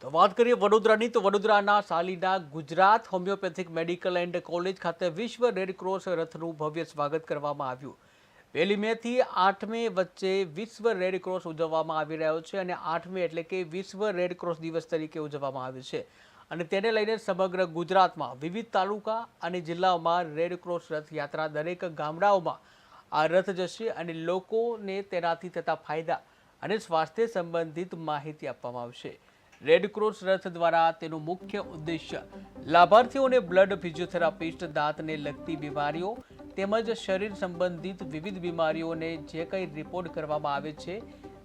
તો વાત કરીએ વડોદરાની તો વડોદરાના સાલીના Gujarat homeopathic medical and college ખાતે વિશ્વ રેડક્રોસ રથનું ભવ્ય સ્વાગત કરવામાં આવ્યું। 1 મેથી 8 મે વચ્ચે વિશ્વ રેડક્રોસ ઉજવવામાં આવી રહ્યો છે અને 8 મે એટલે કે વિશ્વ રેડક્રોસ દિવસ તરીકે ઉજવવામાં આવે છે અને તેને લઈને સમગ્ર ગુજરાતમાં વિવિધ તાલુકા અને જિલ્લાઓમાં રેડક્રોસ રથયાત્રા દરેક ગામડાઓમાં આ રથ જશે અને લોકોને તેનાથી થતા ફાયદા અને સ્વાસ્થ્ય સંબંધિત માહિતી આપવામાં આવશે। રેડક્રોસ રથ દ્વારા તેનો મુખ્ય ઉદ્દેશ્ય લાભાર્થીઓને બ્લડ, ફિઝિયોથેરાપિસ્ટ, દાંતને લગતી બીમારીઓ તેમજ શરીર સંબંધિત વિવિધ બીમારીઓને જે કંઈ રિપોર્ટ કરવામાં આવે છે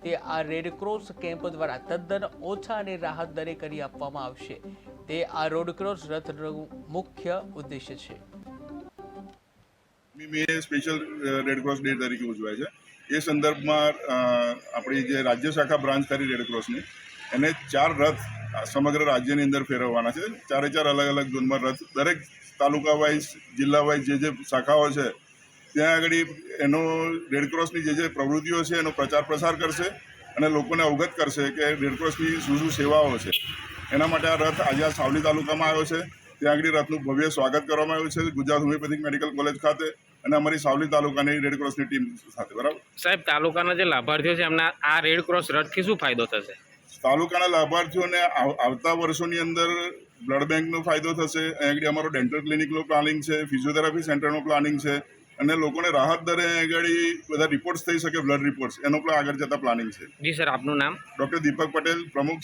તે આ રેડક્રોસ કેમ્પ દ્વારા તદ્દન ઓછા અને રાહત દરે કરી આપવામાં આવશે। તે આ રેડક્રોસ રથનું મુખ્ય ઉદ્દેશ્ય છે। મે સ્પેશિયલ રેડક્રોસ ડે તરીકે ઉજવાય છે। એ સંદર્ભમાં આપણી જે રાજ્ય શાખા બ્રાન્ચ કરી રેડક્રોસની એને 4 રથ સમગ્ર રાજ્યની અંદર ફેરવવાના છે। ચારે અલગ અલગ ઝોનમાં રથ દરેક તાલુકા વાઇઝ, જિલ્લા વાઇઝ જે શાખાઓ છે ત્યાં આગળ એનો રેડક્રોસની જે પ્રવૃત્તિઓ છે એનો પ્રચાર પ્રસાર કરશે અને લોકોને અવગત કરશે કે રેડક્રોસની શું સેવાઓ છે। એના માટે આ રથ આજે આ સાવલી તાલુકામાં આવ્યો છે। ત્યાં આગળ રથનું ભવ્ય સ્વાગત કરવામાં આવ્યું છે ગુજરાત હોમિયોપેથિક મેડિકલ કોલેજ ખાતે અને અમારી સાવલી તાલુકાની રેડક્રોસની ટીમ સાથે। બરાબર સાહેબ, તાલુકાના જે લાભાર્થીઓ છે એમના આ રેડક્રોસ રથથી શું ફાયદો થશે? તાલુકાના લાભાર્થીઓને આવતા વર્ષોની અંદર બ્લડ બેંકનો ફાયદો થશે। અહીં આગળ અમારો ડેન્ટલ ક્લિનિકનું પ્લાનિંગ છે, ફિઝિયોથેરાપી સેન્ટરનું પ્લાનિંગ છે અને લોકોને રાહત દરે અહીં આગળ બધા રિપોર્ટ્સ થઈ શકે, બ્લડ રિપોર્ટ્સ, એનો પણ આગળ જતા પ્લાનિંગ છે। જી સર, આપનું નામ? ડૉક્ટર દીપક પટેલ, પ્રમુખ